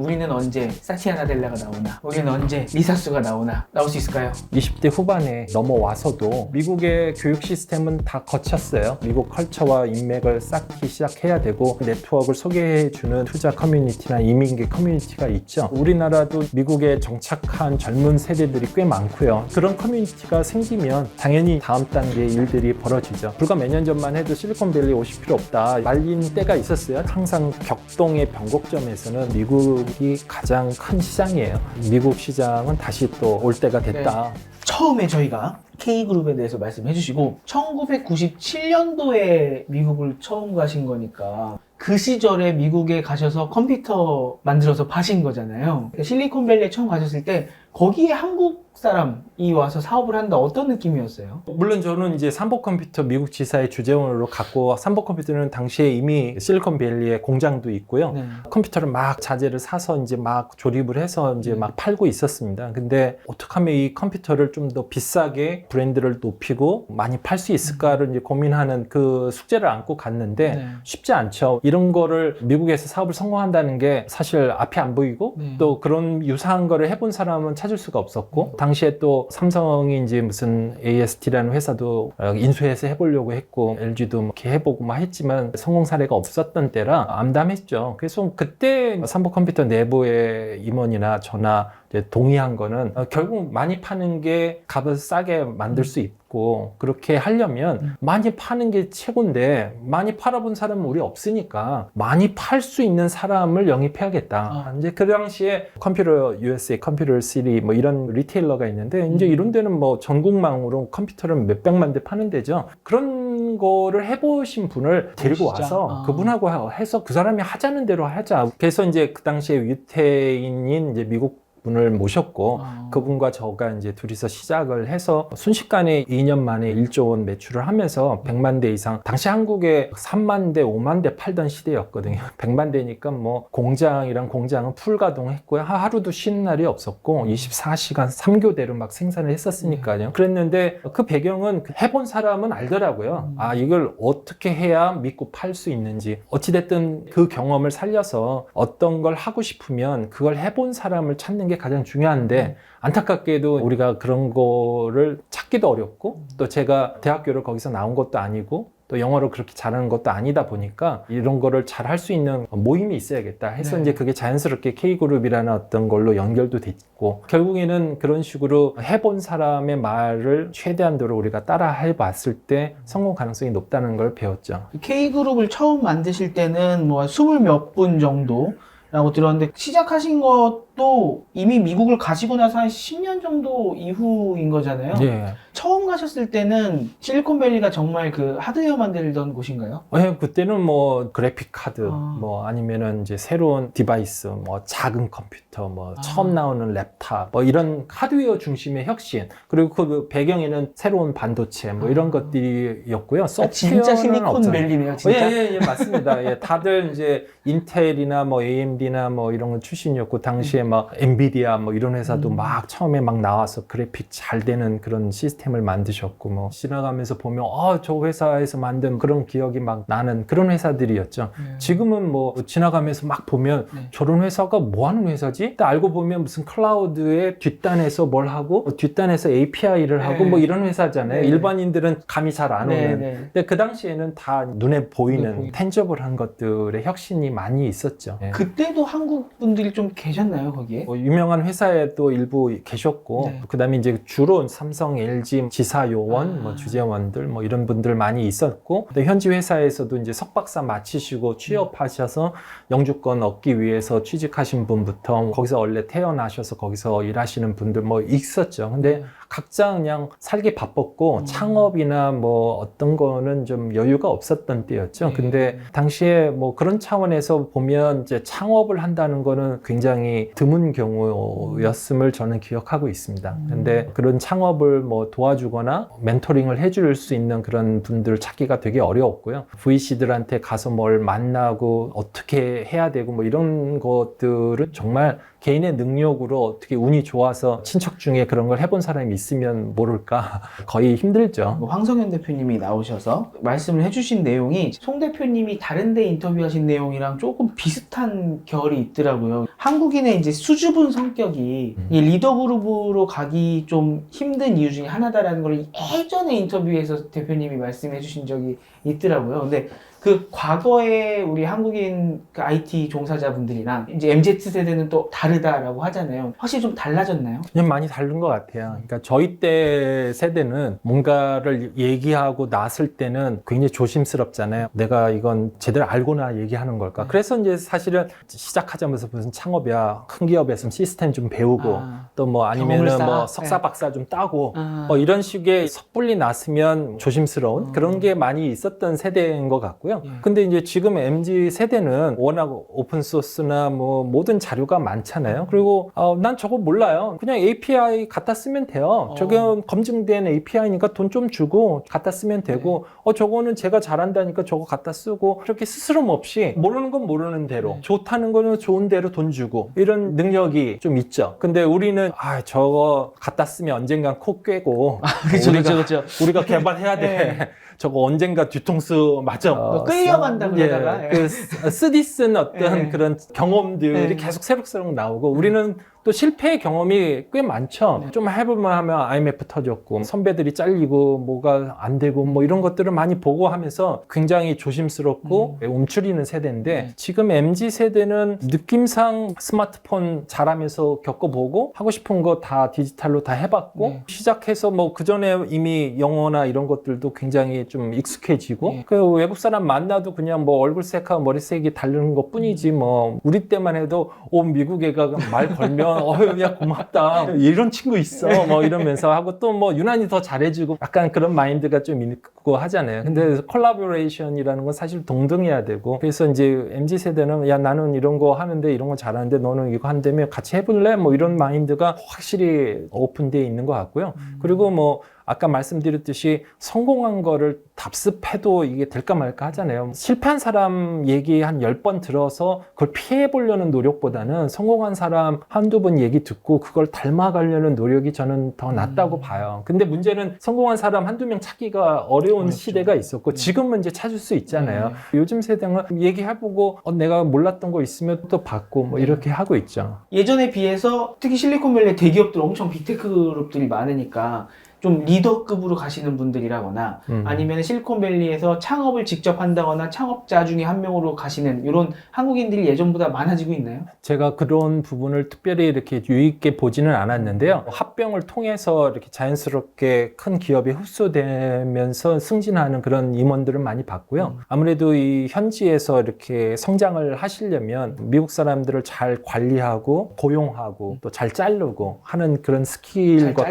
우리는 언제 사티아나 델라가 나오나, 우리는 언제 리사수가 나오나, 나올 수 있을까요? 20대 후반에 넘어와서도 미국의 교육 시스템은 다 거쳤어요. 미국 컬처와 인맥을 쌓기 시작해야 되고 네트워크를 소개해주는 투자 커뮤니티나 이민계 커뮤니티가 있죠. 우리나라도 미국에 정착한 젊은 세대들이 꽤 많고요. 그런 커뮤니티가 생기면 당연히 다음 단계의 일들이 벌어지죠. 불과 몇 년 전만 해도 실리콘밸리 오실 필요 없다 말린 때가 있었어요. 항상 격동의 변곡점에서는 미국이 가장 큰 시장이에요. 미국 시장은 다시 또 올 때가 됐다. 처음에 저희가 K그룹에 대해서 말씀해 주시고 1997년도에 미국을 처음 가신 거니까 그 시절에 미국에 가셔서 컴퓨터 만들어서 파신 거잖아요. 실리콘밸리에 처음 가셨을 때 거기에 한국 사람이 와서 사업을 한다, 어떤 느낌이었어요? 물론 저는 이제 삼보컴퓨터 미국 지사의 주재원으로 갔고, 삼보컴퓨터는 당시에 이미 실리콘밸리에 공장도 있고요. 네. 컴퓨터를 막 자재를 사서 이제 막 조립을 해서 이제 막 팔고 있었습니다. 근데 어떻게 하면 이 컴퓨터를 좀 더 비싸게 브랜드를 높이고 많이 팔 수 있을까를 이제 고민하는 그 숙제를 안고 갔는데 네. 쉽지 않죠. 이런 거를 미국에서 사업을 성공한다는 게 사실 앞이 안 보이고 네. 또 그런 유사한 거를 해본 사람은 찾을 수가 없었고, 당시에 또 삼성이 이제 무슨 AST라는 회사도 인수해서 해보려고 했고 LG도 이렇게 해보고 막 했지만 성공 사례가 없었던 때라 암담했죠. 그래서 그때 삼보컴퓨터 내부의 임원이나 저나 이제 동의한 거는 결국 많이 파는 게 값을 싸게 만들 수 있고, 그렇게 하려면 많이 파는 게 최고인데 많이 팔아본 사람은 우리 없으니까 많이 팔 수 있는 사람을 영입해야겠다. 이제 그 당시에 컴퓨터 USA, 컴퓨터 시티 뭐 이런 리테일러가 있는데 이제 이런 데는 뭐 전국망으로 컴퓨터를 몇백만 대 파는 데죠. 그런 거를 해보신 분을 데리고 와서 그분하고 해서 그 사람이 하자는 대로 하자. 그래서 이제 그 당시에 유태인인 이제 미국 분을 모셨고 그분과 저가 이제 둘이서 시작을 해서 순식간에 2년 만에 1조 원 매출을 하면서 100만 대 이상, 당시 한국에 3만 대, 5만 대 팔던 시대였거든요. 100만 대니까 뭐 공장이랑 공장은 풀가동했고요. 하루도 쉬는 날이 없었고 24시간 3교대로 막 생산을 했었으니까요. 그랬는데 그 배경은 해본 사람은 알더라고요. 아, 이걸 어떻게 해야 믿고 팔 수 있는지. 어찌됐든 그 경험을 살려서 어떤 걸 하고 싶으면 그걸 해본 사람을 찾는 게 가장 중요한데, 안타깝게도 우리가 그런 거를 찾기도 어렵고, 또 제가 대학교를 거기서 나온 것도 아니고 또 영어를 그렇게 잘하는 것도 아니다 보니까 이런 거를 잘 할 수 있는 모임이 있어야겠다 해서 네. 이제 그게 자연스럽게 K그룹이라는 어떤 걸로 연결도 됐고, 결국에는 그런 식으로 해본 사람의 말을 최대한도로 우리가 따라 해봤을 때 성공 가능성이 높다는 걸 배웠죠. K그룹을 처음 만드실 때는 뭐 20 몇 분 정도 라고 들었는데, 시작하신 것도 이미 미국을 가시고 나서 한 10년 정도 이후인 거잖아요. 예. 처음 가셨을 때는 실리콘밸리가 정말 그 하드웨어 만들던 곳인가요? 그때는 뭐 그래픽 카드, 뭐 아니면은 이제 새로운 디바이스, 뭐 작은 컴퓨터, 뭐 처음 나오는 랩탑, 뭐 이런 하드웨어 중심의 혁신, 그리고 그 배경에는 새로운 반도체, 뭐 이런 것들이었고요. 소프트웨어는 진짜 실리콘밸리네요, 진짜. 예, 맞습니다. 예, 다들 이제 인텔이나 뭐 AMD나 뭐 이런 거 출신이었고, 당시에 막 엔비디아 뭐 이런 회사도 막 처음에 막 나와서 그래픽 잘 되는 그런 시스템을 만드셨고, 뭐 지나가면서 보면 저 회사에서 만든 그런 기억이 막 나는 그런 회사들이었죠. 지금은 뭐 지나가면서 막 보면 저런 회사가 뭐 하는 회사지? 근데 알고 보면 무슨 클라우드의 뒷단에서 뭘 하고 뒷단에서 API를 하고 뭐 이런 회사잖아요. 일반인들은 감이 잘 안 오는. 근데 그 당시에는 다 눈에 보이는 텐저블한 것들의 혁신이 많이 있었죠. 그때도 한국 분들이 좀 계셨나요, 거기에? 유명한 회사에도 일부 계셨고, 그다음에 이제 주로 삼성, LG 지사 요원, 뭐 주재원들, 뭐 이런 분들 많이 있었고, 근데 현지 회사에서도 이제 석박사 마치시고 취업하셔서 영주권 얻기 위해서 취직하신 분부터 거기서 원래 태어나셔서 거기서 일하시는 분들 뭐 있었죠. 근데 각자 그냥 살기 바빴고 창업이나 뭐 어떤 거는 좀 여유가 없었던 때였죠. 근데 당시에 뭐 그런 차원에서 보면 이제 창업을 한다는 거는 굉장히 드문 경우였음을 저는 기억하고 있습니다. 근데 그런 창업을 뭐 도와주거나 멘토링을 해줄 수 있는 그런 분들 찾기가 되게 어려웠고요. VC들한테 가서 뭘 만나고 어떻게 해야 되고 뭐 이런 것들은 정말 개인의 능력으로 어떻게 운이 좋아서 친척 중에 그런 걸 해본 사람이 있으면 모를까. 거의 힘들죠. 황성현 대표님이 나오셔서 말씀을 해주신 내용이 송 대표님이 다른 데 인터뷰하신 내용이랑 조금 비슷한 결이 있더라고요. 한국인의 이제 수줍은 성격이 이 리더 그룹으로 가기 좀 힘든 이유 중에 하나다라는 걸 예전에 인터뷰에서 대표님이 말씀해 주신 적이 있더라고요. 근데 그 과거에 우리 한국인 그 IT 종사자분들이랑 이제 MZ 세대는 또 다르다라고 하잖아요. 확실히 좀 달라졌나요? 그냥 많이 다른 것 같아요. 그러니까 저희 때 세대는 뭔가를 얘기하고 나설 때는 굉장히 조심스럽잖아요. 내가 이건 제대로 알고나 얘기하는 걸까? 그래서 이제 사실은 시작하자면서 무슨 창업이야, 큰 기업에서 시스템 좀 배우고 또 뭐 아니면은 뭐 석사 박사 좀 따고 뭐 이런 식의 섣불리 나서면 조심스러운 그런 게 많이 있었던 세대인 것 같고요. 근데 이제 지금 MZ 세대는 워낙 오픈소스나 뭐 모든 자료가 많잖아요. 그리고 난 저거 몰라요. 그냥 API 갖다 쓰면 돼요. 저게 검증된 API니까 돈 좀 주고 갖다 쓰면 되고 저거는 제가 잘한다니까 저거 갖다 쓰고 그렇게 스스럼 없이 모르는 건 모르는 대로 좋다는 거는 좋은 대로 돈 주고 이런 능력이 좀 있죠. 근데 우리는 저거 갖다 쓰면 언젠간 코 꿰고 그렇죠. 우리가 개발해야 돼. 저거 언젠가 뒤통수 맞아. 끌려간다 그러다가. 그 쓰디쓴 어떤 그런 경험들이 계속 새록새록 나오고 우리는 또 실패의 경험이 꽤 많죠. 좀 해볼만 하면 IMF 터졌고 선배들이 잘리고 뭐가 안 되고 뭐 이런 것들을 많이 보고 하면서 굉장히 조심스럽고 움츠리는 세대인데 지금 MZ 세대는 느낌상 스마트폰 잘하면서 겪어보고 하고 싶은 거 다 디지털로 다 해봤고 시작해서 뭐 그전에 이미 영어나 이런 것들도 굉장히 좀 익숙해지고 그 외국 사람 만나도 그냥 뭐 얼굴색하고 머리색이 다르는 것 뿐이지 뭐 우리 때만 해도 미국 애가 말 걸면 야 고맙다 이런 친구 있어 뭐 이러면서 하고 또 뭐 유난히 더 잘해주고 약간 그런 마인드가 좀 있고 하잖아요. 근데 콜라보레이션이라는 건 사실 동등해야 되고 그래서 이제 MZ 세대는 야 나는 이런 거 하는데 이런 거 잘하는데 너는 이거 한다며 같이 해볼래? 뭐 이런 마인드가 확실히 오픈되어 있는 것 같고요. 그리고 뭐 아까 말씀드렸듯이 성공한 거를 답습해도 이게 될까 말까 하잖아요. 실패한 사람 얘기 한 10번 들어서 그걸 피해보려는 노력보다는 성공한 사람 한두 번 얘기 듣고 그걸 닮아가려는 노력이 저는 더 낫다고 봐요. 근데 문제는 성공한 사람 한두 명 찾기가 어려운 그렇죠. 시대가 있었고 지금은 이제 찾을 수 있잖아요. 요즘 세대는 얘기해보고 내가 몰랐던 거 있으면 또 받고 뭐 이렇게 하고 있죠. 예전에 비해서 특히 실리콘밸리 대기업들 엄청 빅테크 그룹들이 많으니까 좀 리더급으로 가시는 분들이라거나 아니면 실리콘밸리에서 창업을 직접 한다거나 창업자 중에 한 명으로 가시는 이런 한국인들이 예전보다 많아지고 있나요? 제가 그런 부분을 특별히 이렇게 유의있게 보지는 않았는데요. 합병을 통해서 이렇게 자연스럽게 큰 기업이 흡수되면서 승진하는 그런 임원들을 많이 봤고요. 아무래도 이 현지에서 이렇게 성장을 하시려면 미국 사람들을 잘 관리하고 고용하고 또 잘 자르고 하는 그런 스킬과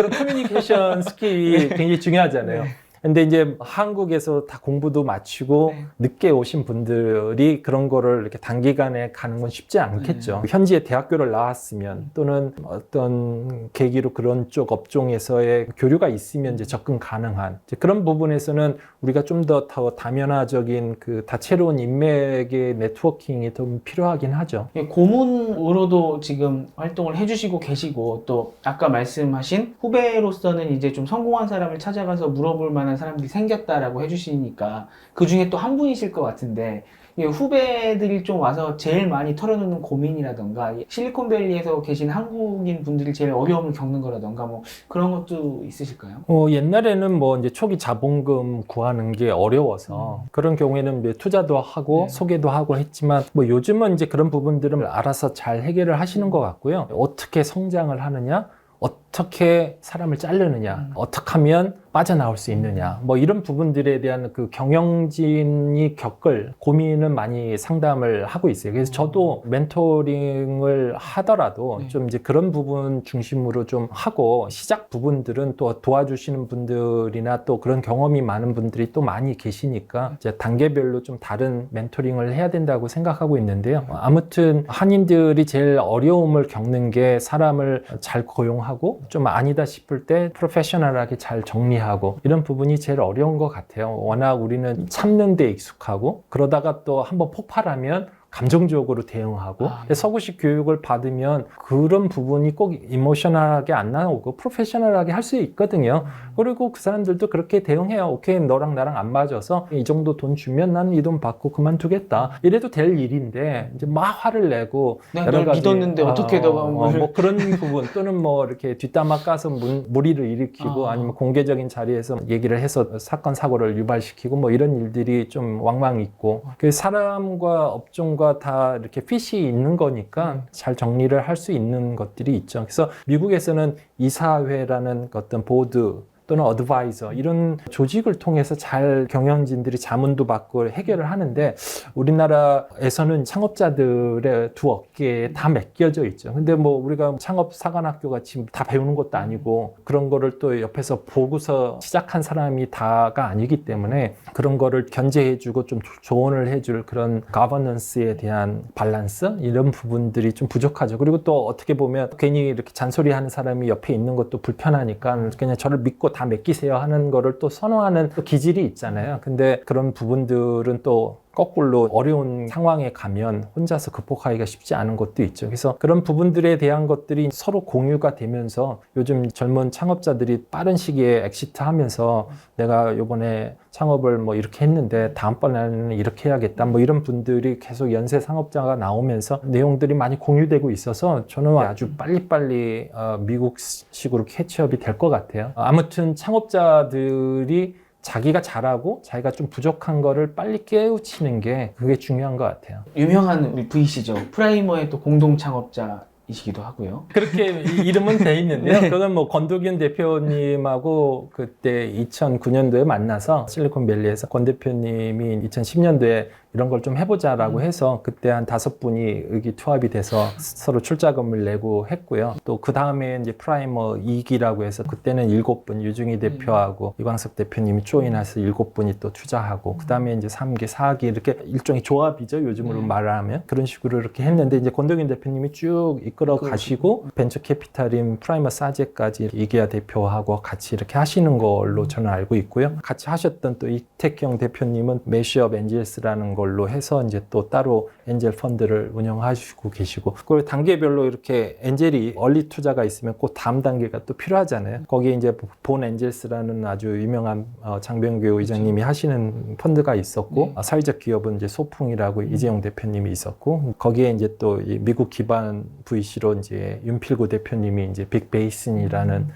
그런 커뮤니케이션 스킬이 굉장히 중요하잖아요. 근데 이제 한국에서 다 공부도 마치고 늦게 오신 분들이 그런 거를 이렇게 단기간에 가는 건 쉽지 않겠죠. 현지에 대학교를 나왔으면 또는 어떤 계기로 그런 쪽 업종에서의 교류가 있으면 이제 접근 가능한 이제 그런 부분에서는 우리가 좀 더 다면화적인 그 다채로운 인맥의 네트워킹이 좀 필요하긴 하죠. 고문으로도 지금 활동을 해주시고 계시고 또 아까 말씀하신 후배로서는 이제 좀 성공한 사람을 찾아가서 물어볼 만한 사람들이 생겼다라고 해주시니까 그 중에 또 한 분이실 것 같은데 후배들이 좀 와서 제일 많이 털어놓는 고민이라던가 실리콘밸리에서 계신 한국인 분들이 제일 어려움을 겪는 거라던가 뭐 그런 것도 있으실까요? 옛날에는 뭐 이제 초기 자본금 구하는 게 어려워서 그런 경우에는 이제 투자도 하고 소개도 하고 했지만 뭐 요즘은 이제 그런 부분들은 알아서 잘 해결을 하시는 것 같고요. 어떻게 성장을 하느냐? 어떻게 사람을 자르느냐, 어떻게 하면 빠져나올 수 있느냐, 뭐 이런 부분들에 대한 그 경영진이 겪을 고민은 많이 상담을 하고 있어요. 그래서 저도 멘토링을 하더라도 좀 이제 그런 부분 중심으로 좀 하고 시작 부분들은 또 도와주시는 분들이나 또 그런 경험이 많은 분들이 또 많이 계시니까 이제 단계별로 좀 다른 멘토링을 해야 된다고 생각하고 있는데요. 아무튼 한인들이 제일 어려움을 겪는 게 사람을 잘 고용하고 좀 아니다 싶을 때 프로페셔널하게 잘 정리하고 이런 부분이 제일 어려운 것 같아요. 워낙 우리는 참는 데 익숙하고 그러다가 또 한번 폭발하면 감정적으로 대응하고 아. 서구식 교육을 받으면 그런 부분이 꼭 이모셔널하게 안 나오고 프로페셔널하게 할 수 있거든요. 그리고 그 사람들도 그렇게 대응해요. 오케이, 너랑 나랑 안 맞아서 이 정도 돈 주면 난 이 돈 받고 그만두겠다. 이래도 될 일인데 이제 막 화를 내고 내가 널 믿었는데 어떻게 너가 뭐 그런 부분 또는 뭐 이렇게 뒷담화 까서 무리를 일으키고 아니면 공개적인 자리에서 얘기를 해서 사건 사고를 유발시키고 뭐 이런 일들이 좀 왕왕 있고 그 사람과 업종과 다 이렇게 핏이 있는 거니까 잘 정리를 할 수 있는 것들이 있죠. 그래서 미국에서는 이사회라는 어떤 보드 또는 어드바이저 이런 조직을 통해서 잘 경영진들이 자문도 받고 해결을 하는데 우리나라에서는 창업자들의 두 어깨에 다 맡겨져 있죠. 근데 뭐 우리가 창업 사관학교 같이 다 배우는 것도 아니고 그런 거를 또 옆에서 보고서 시작한 사람이 다가 아니기 때문에 그런 거를 견제해주고 좀 조언을 해줄 그런 가버넌스에 대한 밸런스 이런 부분들이 좀 부족하죠. 그리고 또 어떻게 보면 괜히 이렇게 잔소리하는 사람이 옆에 있는 것도 불편하니까 그냥 저를 믿고 다 맡기세요 하는 거를 또 선호하는 또 기질이 있잖아요. 근데 그런 부분들은 또 거꾸로 어려운 상황에 가면 혼자서 극복하기가 쉽지 않은 것도 있죠. 그래서 그런 부분들에 대한 것들이 서로 공유가 되면서 요즘 젊은 창업자들이 빠른 시기에 엑시트 하면서 내가 요번에 창업을 뭐 이렇게 했는데 다음번에는 이렇게 해야겠다 뭐 이런 분들이 계속 연쇄 상업자가 나오면서 내용들이 많이 공유되고 있어서 저는 아주 빨리빨리 미국식으로 캐치업이 될 것 같아요. 아무튼 창업자들이 자기가 잘하고 자기가 좀 부족한 거를 빨리 깨우치는 게 그게 중요한 것 같아요. 유명한 우리 V씨죠. 프라이머의 또 공동 창업자이시기도 하고요. 그렇게 이름은 돼 있는데요. 그건 뭐 권도균 대표님하고 그때 2009년도에 만나서 실리콘밸리에서 권 대표님이 2010년도에 이런 걸 좀 해보자라고 해서 그때 한 5분이 의기투합이 돼서 서로 출자금을 내고 했고요. 또 그 다음에 이제 프라이머 2기라고 해서 그때는 7분 유중희 대표하고 이광석 대표님이 조인해서 7분이 또 투자하고 그 다음에 이제 3기, 4기 이렇게 일종의 조합이죠. 요즘으로 말하면 그런 식으로 이렇게 했는데 이제 권도균 대표님이 쭉 이끌어 가시고 벤처 캐피탈인 프라이머 사제까지 이기아 대표하고 같이 이렇게 하시는 걸로 저는 알고 있고요. 같이 하셨던 또 이택경 대표님은 매시업 엔젤스라는 걸로 해서 이제 또 따로 엔젤 펀드를 운영하시고 계시고 그리고 단계별로 이렇게 엔젤이 얼리 투자가 있으면 꼭 다음 단계가 또 필요하잖아요. 거기에 이제 본 엔젤스라는 아주 유명한 장병규 의장님이 하시는 펀드가 있었고 사회적 기업은 이제 소풍이라고 이재용 대표님이 있었고 거기에 이제 또 이 미국 기반 VC로 이제 윤필구 대표님이 이제 빅베이슨이라는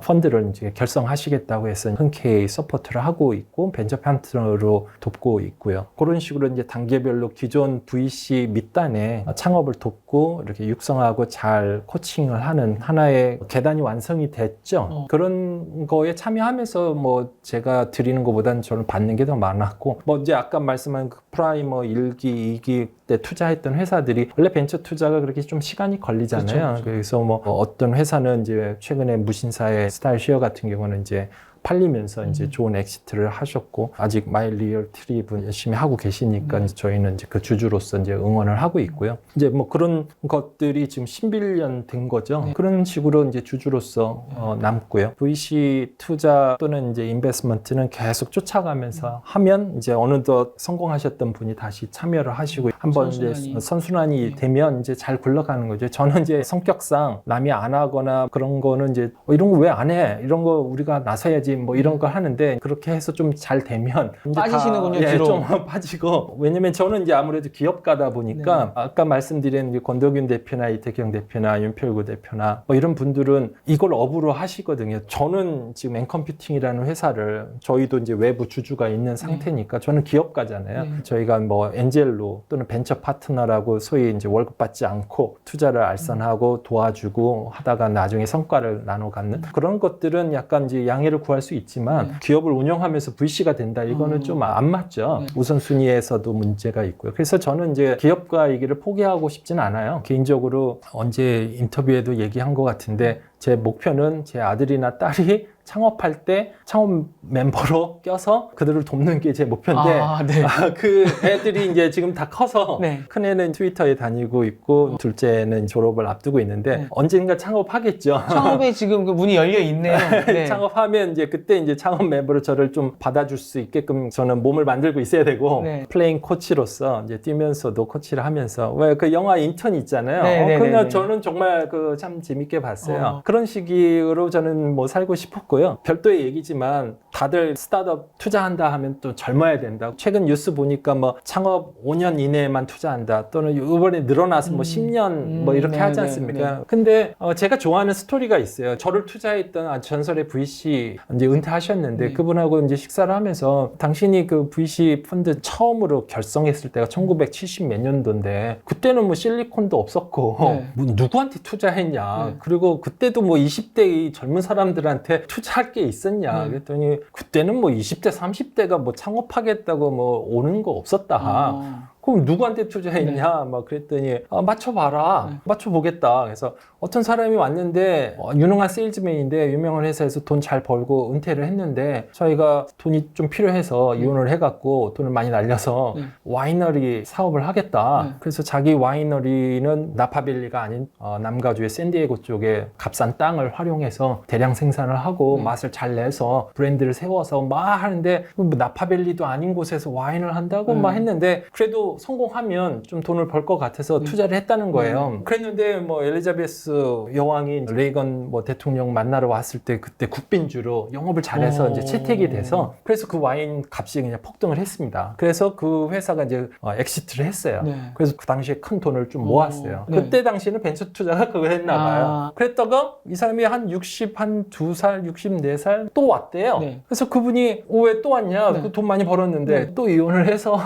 펀드를 이제 결성하시겠다고 해서 흔쾌히 서포트를 하고 있고 벤처 파트너로 돕고 있고요. 그런 식으로 이제 단계별로 기존 VC 밑단에 창업을 돕고 이렇게 육성하고 잘 코칭을 하는 하나의 계단이 완성이 됐죠. 그런 거에 참여하면서 뭐 제가 드리는 것보다는 저는 받는 게 더 많았고 뭐 이제 아까 말씀한 그 프라이머 1기, 2기 때 투자했던 회사들이 원래 벤처 투자가 그렇게 좀 시간이 걸리잖아요. 그렇죠. 그래서 뭐 어떤 회사는 이제 최근에 무신사의 스타일쉐어 같은 경우는 이제 팔리면서 이제 좋은 엑시트를 하셨고 아직 마일리얼 트립은 열심히 하고 계시니까 저희는 이제 그 주주로서 이제 응원을 하고 있고요. 이제 뭐 그런 것들이 지금 11년 된 거죠. 그런 식으로 이제 주주로서 남고요. VC 투자 또는 이제 인베스트먼트는 계속 쫓아가면서 하면 이제 어느덧 성공하셨던 분이 다시 참여를 하시고 한번 이제 선순환이 되면 이제 잘 굴러가는 거죠. 저는 이제 성격상 남이 안 하거나 그런 거는 이제 이런 거 왜 안 해? 이런 거 우리가 나서야지 뭐 이런 거 하는데 그렇게 해서 좀 잘 되면 이제 빠지시는군요. 다, 뒤로. 좀 빠지고 왜냐면 저는 이제 아무래도 기업가다 보니까 아까 말씀드린 이제 권도균 대표나 이태경 대표나 윤필구 대표나 뭐 이런 분들은 이걸 업으로 하시거든요. 저는 지금 엔컴퓨팅이라는 회사를 저희도 이제 외부 주주가 있는 상태니까 저는 기업가잖아요. 저희가 뭐 엔젤로 또는 벤처 파트너라고 소위 이제 월급 받지 않고 투자를 알선하고 도와주고 하다가 나중에 성과를 나눠 갖는 그런 것들은 약간 이제 양해를 구할 수 있지만 기업을 운영하면서 VC가 된다 이거는 좀 안 맞죠. 우선순위에서도 문제가 있고요. 그래서 저는 이제 기업가 얘기를 포기하고 싶진 않아요. 개인적으로 언제 인터뷰에도 얘기한 것 같은데 제 목표는 제 아들이나 딸이 창업할 때 창업 멤버로 껴서 그들을 돕는 게 제 목표인데 네. 그 애들이 이제 지금 다 커서 네. 큰애는 트위터에 다니고 있고 둘째는 졸업을 앞두고 있는데 네. 언젠가 창업하겠죠. 창업에 지금 그 문이 열려 있네요. 네. 창업하면 이제 그때 이제 창업 멤버로 저를 좀 받아줄 수 있게끔 저는 몸을 만들고 있어야 되고 네. 플레잉 코치로서 이제 뛰면서도 코치를 하면서 왜 그 영화 인턴 있잖아요. 네, 네, 그냥 네, 네. 저는 정말 그 참 재밌게 봤어요. 그런 식으로 저는 뭐 살고 싶었고요. 별도의 얘기지만 다들 스타트업 투자한다 하면 또 젊어야 된다. 최근 뉴스 보니까 뭐 창업 5년 이내에만 투자한다. 또는 이번에 늘어나서 뭐 10년 뭐 이렇게 네, 하지 네, 않습니까? 네. 근데 제가 좋아하는 스토리가 있어요. 저를 투자했던 전설의 VC 이제 은퇴하셨는데 네. 그분하고 이제 식사를 하면서 당신이 그 VC 펀드 처음으로 결성했을 때가 1970 몇 년도인데 그때는 뭐 실리콘도 없었고 네. 뭐 누구한테 투자했냐. 네. 그리고 그때도 뭐 20대 젊은 사람들한테 투자할 게 있었냐. 네. 그랬더니 그때는 뭐 20대 30대가 뭐 창업하겠다고 뭐 오는 거 없었다. 그럼 누구한테 투자했냐? 막 그랬더니 맞춰봐라. 네. 맞춰보겠다. 그래서 어떤 사람이 왔는데 유능한 세일즈맨인데 유명한 회사에서 돈 잘 벌고 은퇴를 했는데 저희가 돈이 좀 필요해서 이혼을 해갖고 돈을 많이 날려서 네. 와이너리 사업을 하겠다. 네. 그래서 자기 와이너리는 나파밸리가 아닌 남가주의 샌디에고 쪽에 값싼 땅을 활용해서 대량 생산을 하고 네. 맛을 잘 내서 브랜드를 세워서 막 하는데 뭐 나파밸리도 아닌 곳에서 와인을 한다고 막 했는데 그래도 성공하면 좀 돈을 벌 것 같아서 투자를 했다는 거예요. 그랬는데 뭐 엘리자베스 여왕이 레이건 뭐 대통령 만나러 왔을 때 그때 국빈주로 영업을 잘해서 이제 채택이 돼서 그래서 그 와인 값이 그냥 폭등을 했습니다. 그래서 그 회사가 이제 엑시트를 했어요. 네. 그래서 그 당시에 큰 돈을 좀 모았어요. 네. 그때 당시에는 벤처 투자가 그거 했나 봐요. 그랬다가 이 사람이 한 2살 64살 또 왔대요. 네. 그래서 그분이 왜 또 왔냐? 네. 그 돈 많이 벌었는데 네. 또 이혼을 해서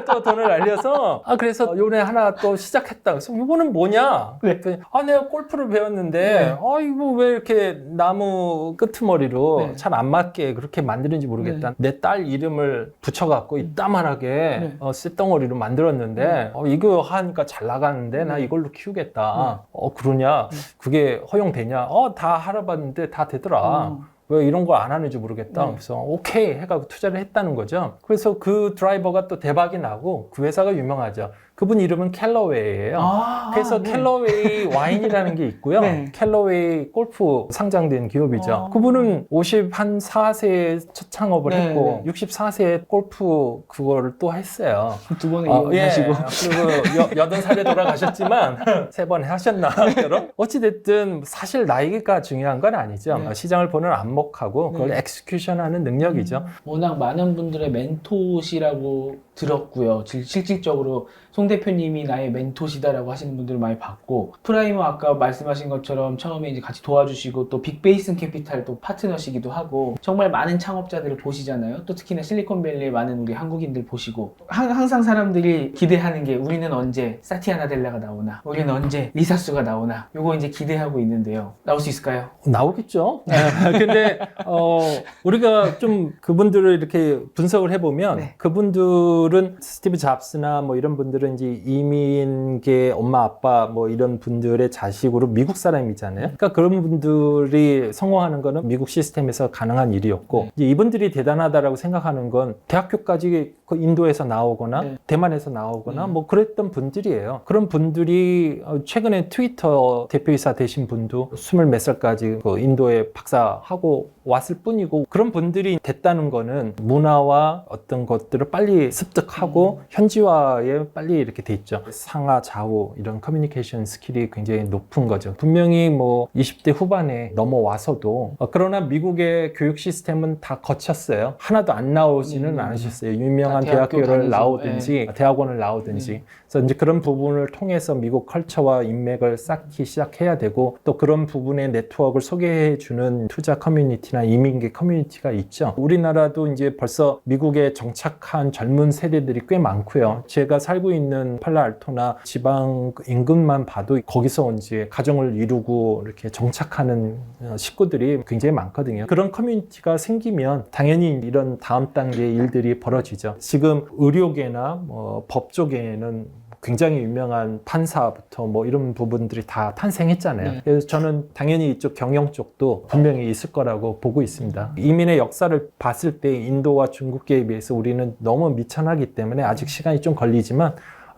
또 돈을 날려서 그래서 요번에 하나 또 시작했다. 그래서 이거는 뭐냐? 네. 그랬더니 내가 골프를 배웠는데 네. 이거 왜 이렇게 나무 끄트머리로 네. 잘 안 맞게 그렇게 만드는지 모르겠다. 내 딸 이름을 붙여갖고 이따만하게 네. 쇳덩어리로 만들었는데 이거 하니까 잘 나가는데 나 네. 이걸로 키우겠다. 그러냐? 그게 허용되냐? 다 알아봤는데 다 되더라. 왜 이런 걸 안 하는지 모르겠다. 네. 그래서 오케이 해가지고 투자를 했다는 거죠. 그래서 그 드라이버가 또 대박이 나고 그 회사가 유명하죠. 그분 이름은 캘러웨이예요. 그래서 네. 캘러웨이 와인이라는 게 있고요. 네. 캘러웨이 골프 상장된 기업이죠. 그분은 54세에 첫 창업을 네, 했고 네. 64세에 골프 그거를 또 했어요. 두 번에 이혼하시고. 그리고 80살에 돌아가셨지만 3번 하셨나 결혼? 어찌됐든 사실 나이가 중요한 건 아니죠. 네. 시장을 보는 안목하고 그걸 네. 엑스큐션하는 능력이죠. 워낙 많은 분들의 멘토시라고 들었고요. 실질적으로 송 대표님이 나의 멘토시다라고 하시는 분들을 많이 봤고, 프라이머 아까 말씀하신 것처럼 처음에 이제 같이 도와주시고 또 빅베이슨 캐피탈 또 파트너시기도 하고 정말 많은 창업자들을 보시잖아요. 또 특히나 실리콘밸리의 많은 우리 한국인들 보시고 항상 사람들이 기대하는 게 우리는 언제 사티아 나델라가 나오나, 우리는 언제 리사수가 나오나, 요거 이제 기대하고 있는데요. 나올 수 있을까요? 나오겠죠. 근데 우리가 좀 그분들을 이렇게 분석을 해보면 네. 그분들은 스티브 잡스나 뭐 이런 분들은 이제 이민계 엄마 아빠 뭐 이런 분들의 자식으로 미국 사람이잖아요. 그러니까 그런 분들이 성공하는 거는 미국 시스템에서 가능한 일이었고 이제 이분들이 대단하다라고 생각하는 건 대학교까지 그 인도에서 나오거나 네. 대만에서 나오거나 뭐 그랬던 분들이에요. 그런 분들이 최근에 트위터 대표이사 되신 분도 20몇 살까지 그 인도에 박사하고 왔을 뿐이고 그런 분들이 됐다는 거는 문화와 어떤 것들을 빨리 습득하고 현지화에 빨리 이렇게 돼 있죠. 상하 좌우 이런 커뮤니케이션 스킬이 굉장히 높은 거죠. 분명히 뭐 20대 후반에 넘어와서도 그러나 미국의 교육 시스템은 다 거쳤어요. 하나도 안 나오지는 않으셨어요. 유명한 대학교 대학교를 다니죠. 나오든지 대학원을 나오든지 그래서 이제 그런 부분을 통해서 미국 컬처와 인맥을 쌓기 시작해야 되고 또 그런 부분의 네트워크를 소개해 주는 투자 커뮤니티나 이민계 커뮤니티가 있죠. 우리나라도 이제 벌써 미국에 정착한 젊은 세대들이 꽤 많고요. 제가 살고 있는 팔라알토나 지방 인근만 봐도 거기서 이제 가정을 이루고 이렇게 정착하는 식구들이 굉장히 많거든요. 그런 커뮤니티가 생기면 당연히 이런 다음 단계의 일들이 벌어지죠. 지금 의료계나 법 쪽에는 굉장히 유명한 판사부터 뭐 이런 부분들이 다 탄생했잖아요. 네. 그래서 저는 당연히 이쪽 경영 쪽도 분명히 있을 거라고 보고 있습니다. 이민의 역사를 봤을 때 인도와 중국계에 비해서 우리는 너무 미천하기 때문에 아직 시간이 좀 걸리지만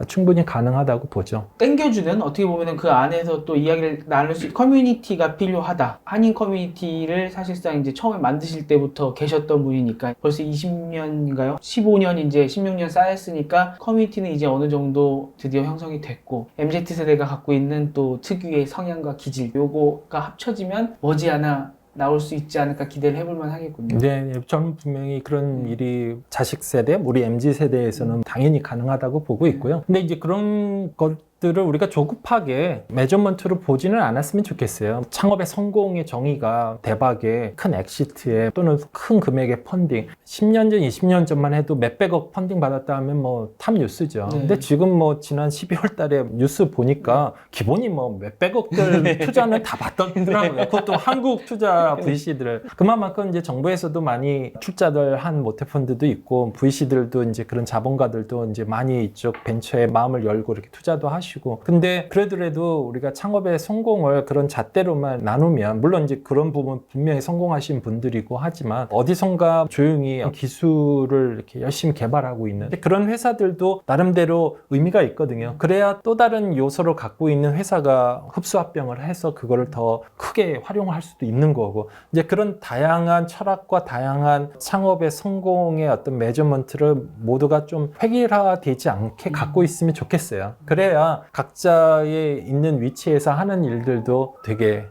충분히 가능하다고 보죠. 땡겨주는, 어떻게 보면 그 안에서 또 이야기를 나눌 수 있는 커뮤니티가 필요하다. 한인 커뮤니티를 사실상 이제 처음에 만드실 때부터 계셨던 분이니까 벌써 20년인가요? 15년 이제 16년 쌓였으니까 커뮤니티는 이제 어느 정도 드디어 형성이 됐고, MZ세대가 갖고 있는 또 특유의 성향과 기질, 요거가 합쳐지면 머지않아 나올 수 있지 않을까 기대를 해볼만 하겠군요. 네, 저는 분명히 그런 일이 자식 세대, 우리 MZ 세대에서는 당연히 가능하다고 보고 있고요. 근데 이제 그런 것들을 우리가 조급하게 메저먼트로 보지는 않았으면 좋겠어요. 창업의 성공의 정의가 대박에, 큰 엑시트에 또는 큰 금액의 펀딩, 10년 전, 20년 전만 해도 몇백억 펀딩 받았다 하면 뭐 탑 뉴스죠. 네. 근데 지금 뭐 지난 12월 달에 뉴스 보니까 기본이 뭐 몇백억들 투자는 다 받더라고요. 그것도 한국 투자 VC들을. 그만큼 이제 정부에서도 많이 출자들 한 모태펀드도 있고 VC들도 이제 그런 자본가들도 이제 많이 이쪽 벤처에 마음을 열고 이렇게 투자도 하시고. 근데 그래도 우리가 창업의 성공을 그런 잣대로만 나누면, 물론 이제 그런 부분 분명히 성공하신 분들이고 하지만 어디선가 조용히 기술을 이렇게 열심히 개발하고 있는 그런 회사들도 나름대로 의미가 있거든요. 그래야 또 다른 요소를 갖고 있는 회사가 흡수합병을 해서 그거를 더 크게 활용할 수도 있는 거고, 이제 그런 다양한 철학과 다양한 창업의 성공의 어떤 메저먼트를 모두가 좀 획일화되지 않게 갖고 있으면 좋겠어요. 그래야 각자의 있는 위치에서 하는 일들도 되게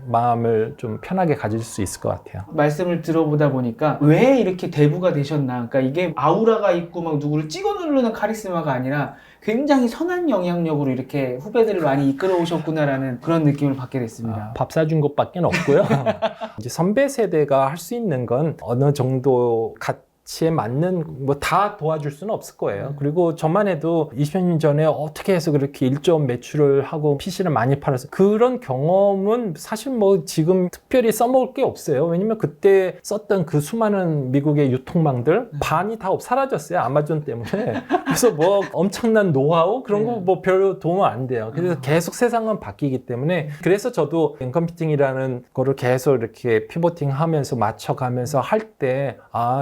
마음을 좀 편하게 가질 수 있을 것 같아요. 말씀을 들어보다 보니까 왜 이렇게 대부가 되셨나, 그러니까 이게 아우라가 있고 막 누구를 찍어 누르는 카리스마가 아니라 굉장히 선한 영향력으로 이렇게 후배들을 많이 이끌어 오셨구나라는 그런 느낌을 받게 됐습니다. 밥 사준 것밖에 없고요. 이제 선배 세대가 할 수 있는 건 어느 정도 가치에 맞는 뭐 다 도와줄 수는 없을 거예요. 그리고 저만 해도 20년 전에 어떻게 해서 그렇게 1조 매출을 하고 PC를 많이 팔아서 그런 경험은 사실 뭐 지금 특별히 써먹을 게 없어요. 왜냐면 그때 썼던 그 수많은 미국의 유통망들 반이 다 사라졌어요. 아마존 때문에. 그래서 뭐 엄청난 노하우 그런 거 뭐 별로 도움 안 돼요. 그래서 계속 세상은 바뀌기 때문에, 그래서 저도 컴퓨팅이라는 거를 계속 이렇게 피보팅 하면서 맞춰가면서 할 때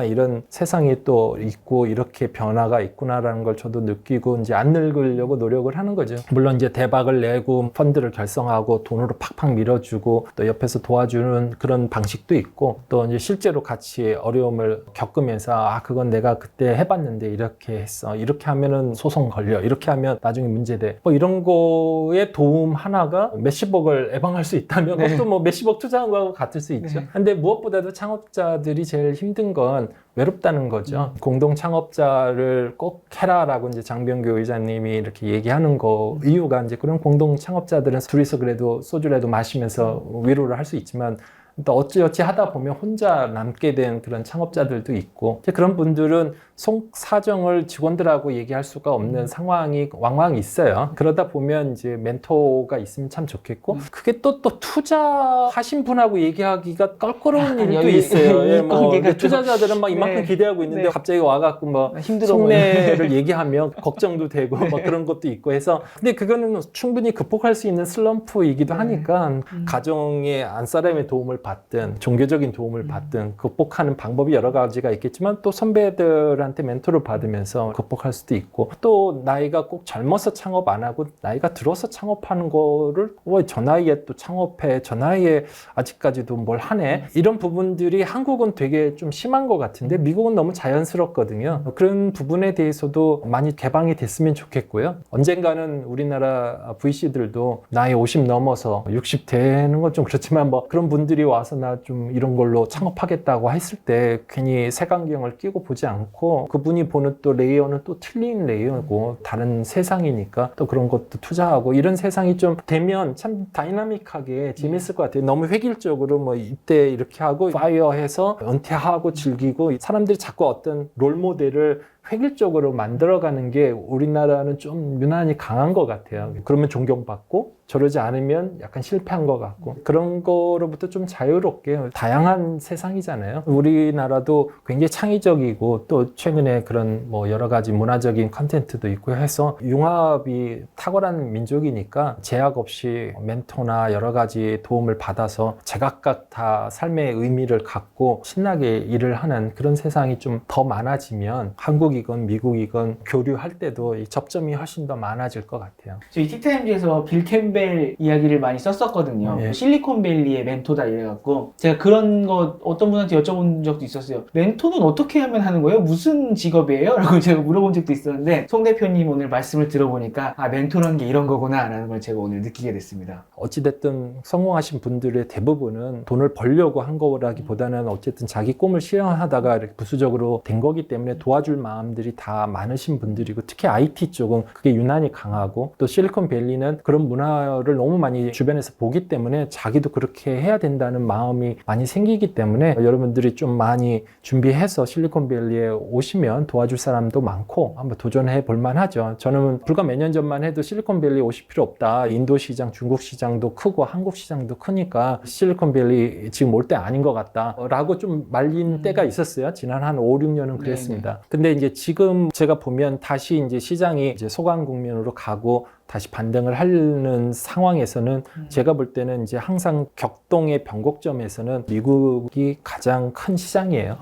이런 세상이 또 있고 이렇게 변화가 있구나라는 걸 저도 느끼고 이제 안 늙으려고 노력을 하는 거죠. 물론 이제 대박을 내고 펀드를 결성하고 돈으로 팍팍 밀어주고 또 옆에서 도와주는 그런 방식도 있고, 또 이제 실제로 같이 어려움을 겪으면서 그건 내가 그때 해봤는데 이렇게 했어, 이렇게 하면은 소송 걸려, 이렇게 하면 나중에 문제돼, 뭐 이런 거에 도움 하나가 몇십억을 예방할 수 있다면 그것도 뭐 몇십억 투자한 거하고 같을 수 있죠. 근데 무엇보다도 창업자들이 제일 힘든 건 외롭다는 거죠. 공동 창업자를 꼭 해라라고 이제 장병규 의장님이 이렇게 얘기하는 거 이유가, 이제 그런 공동 창업자들은 둘이서 그래도 소주라도 마시면서 위로를 할 수 있지만 또 어찌어찌 하다 보면 혼자 남게 된 그런 창업자들도 있고, 그런 분들은 속 사정을 직원들하고 얘기할 수가 없는 상황이 왕왕 있어요. 그러다 보면 이제 멘토가 있으면 참 좋겠고, 그게 또 투자하신 분하고 얘기하기가 껄끄러운 일도 있어요. 예, 뭐 투자자들은 막 이만큼 기대하고 있는데 갑자기 와갖고 뭐 속내를 얘기하면 걱정도 되고 막 그런 것도 있고 해서, 근데 그거는 충분히 극복할 수 있는 슬럼프이기도 하니까 가정의 안사람의 도움을 받든 종교적인 도움을 받든 극복하는 방법이 여러 가지가 있겠지만, 또 선배들한테 멘토를 받으면서 극복할 수도 있고, 또 나이가 꼭 젊어서 창업 안 하고 나이가 들어서 창업하는 거를 저 나이에 또 창업해, 저 나이에 아직까지도 뭘 하네, 이런 부분들이 한국은 되게 좀 심한 것 같은데 미국은 너무 자연스럽거든요. 그런 부분에 대해서도 많이 개방이 됐으면 좋겠고요. 언젠가는 우리나라 VC들도 나이 50 넘어서 60 되는 건 좀 그렇지만 뭐 그런 분들이 와서 나 좀 이런 걸로 창업하겠다고 했을 때 괜히 색안경을 끼고 보지 않고, 그분이 보는 또 레이어는 또 틀린 레이어고 다른 세상이니까 또 그런 것도 투자하고, 이런 세상이 좀 되면 참 다이나믹하게 재밌을 것 같아요. 너무 획일적으로 뭐 이때 이렇게 하고 파이어해서 은퇴하고 즐기고, 사람들이 자꾸 어떤 롤 모델을 획일적으로 만들어가는 게 우리나라는 좀 유난히 강한 것 같아요. 그러면 존경받고 저러지 않으면 약간 실패한 것 같고 그런 거로부터 좀 자유롭게 다양한 세상이잖아요. 우리나라도 굉장히 창의적이고 또 최근에 그런 뭐 여러 가지 문화적인 컨텐츠도 있고 해서 융합이 탁월한 민족이니까 제약 없이 멘토나 여러 가지 도움을 받아서 제각각 다 삶의 의미를 갖고 신나게 일을 하는 그런 세상이 좀 더 많아지면 한국이건 미국이건 교류할 때도 이 접점이 훨씬 더 많아질 것 같아요. 저희 티타임즈에서 빌 캠벨 이야기를 많이 썼었거든요. 예. 실리콘밸리의 멘토다 이래갖고 제가 그런 거 어떤 분한테 여쭤본 적도 있었어요. 멘토는 어떻게 하면 하는 거예요? 무슨 직업이에요? 라고 제가 물어본 적도 있었는데 송 대표님 오늘 말씀을 들어보니까 아 멘토라는 게 이런 거구나 라는 걸 제가 오늘 느끼게 됐습니다. 어찌됐든 성공하신 분들의 대부분은 돈을 벌려고 한 거라기보다는 어쨌든 자기 꿈을 실현하다가 이렇게 부수적으로 된 거기 때문에 도와줄 마음들이 다 많으신 분들이고 특히 IT 쪽은 그게 유난히 강하고 또 실리콘밸리는 그런 문화를 너무 많이 주변에서 보기 때문에 자기도 그렇게 해야 된다는 마음이 많이 생기기 때문에 여러분들이 좀 많이 준비해서 실리콘밸리에 오시면 도와줄 사람도 많고 한번 도전해 볼 만하죠. 저는 불과 몇 년 전만 해도 실리콘밸리 오실 필요 없다. 인도 시장, 중국 시장도 크고 한국 시장도 크니까 실리콘밸리 지금 올 때 아닌 것 같다 라고 좀 말린 때가 있었어요. 지난 한 5, 6년은 그랬습니다. 근데 이제 지금 제가 보면 다시 이제 시장이 이제 소강 국면으로 가고 다시 반등을 하는 상황에서는 제가 볼 때는 이제 항상 격동의 변곡점에서는 미국이 가장 큰 시장이에요.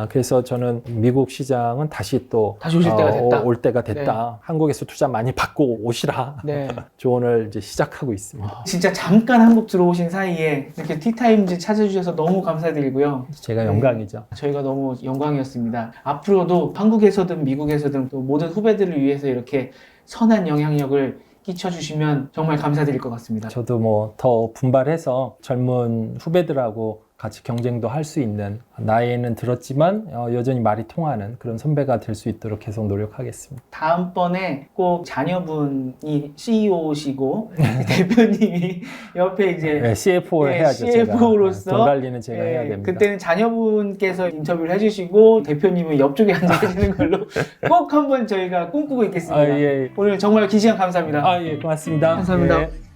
그래서 저는 미국 시장은 다시 오실 때가 됐다. 올 때가 됐다. 한국에서 투자 많이 받고 오시라. 네. 조언을 이제 시작하고 있습니다. 진짜 잠깐 한국 들어오신 사이에 이렇게 티타임즈 찾아주셔서 너무 감사드리고요. 제가 영광이죠. 저희가 너무 영광이었습니다. 앞으로도 한국에서든 미국에서든 또 모든 후배들을 위해서 이렇게 선한 영향력을 끼쳐주시면 정말 감사드릴 것 같습니다. 저도 뭐 더 분발해서 젊은 후배들하고 같이 경쟁도 할 수 있는 나이에는 들었지만 여전히 말이 통하는 그런 선배가 될 수 있도록 계속 노력하겠습니다. 다음번에 꼭 자녀분이 CEO시고 대표님이 옆에 이제 네, CFO를 해야죠. CFO로서 돈 관리는 제가 해야 됩니다. 그때는 자녀분께서 인터뷰를 해주시고 대표님은 옆쪽에 앉아 계시는 걸로 꼭 한번 저희가 꿈꾸고 있겠습니다. 예. 오늘 정말 긴 시간 감사합니다. 예, 고맙습니다. 감사합니다. 예.